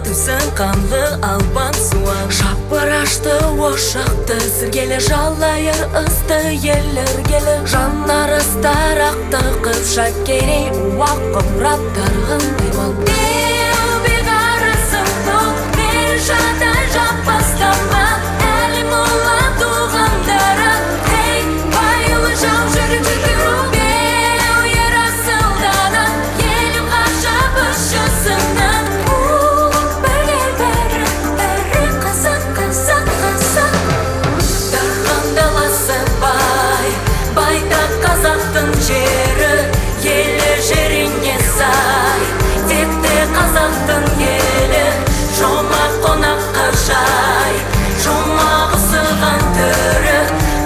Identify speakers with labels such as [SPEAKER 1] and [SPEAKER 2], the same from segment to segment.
[SPEAKER 1] түсін қанлы албан суан Шапырашты ошақты сіргелі жалайыр ысты еліргелі Жанар ыстарақты қыпшак керей уақ құмраттарғын даймал Беу арысың бұл бер жадай жаппастама Әлім ола туғандары Эй, байлы жау жүрін жүргіру Беу ер асылданы Елім ғажап үшісінің Бірге бәрі қазақ Дархан даласы байтақ қазақтың жері Елі жеріне сай Текті қазақтың елі Жомақ қонаққа жай Жомақ ұсыған түрі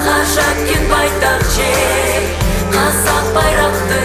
[SPEAKER 1] Ғажап кен байтақ жер Қазақ байрақты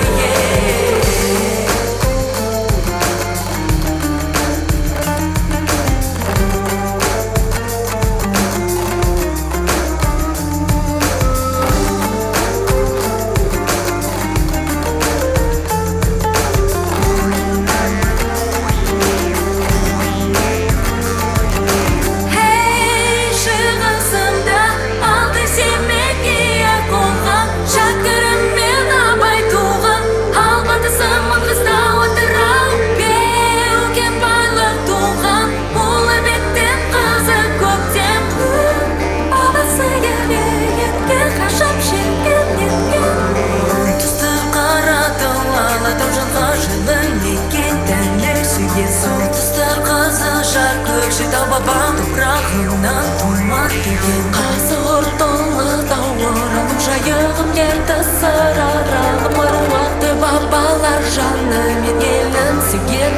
[SPEAKER 1] Бабам топырағынан тумақ деген Қазы ортолы тауырым Жайығым ерді сырарағым Ыруақты бабалар жаны Мен елін сүйген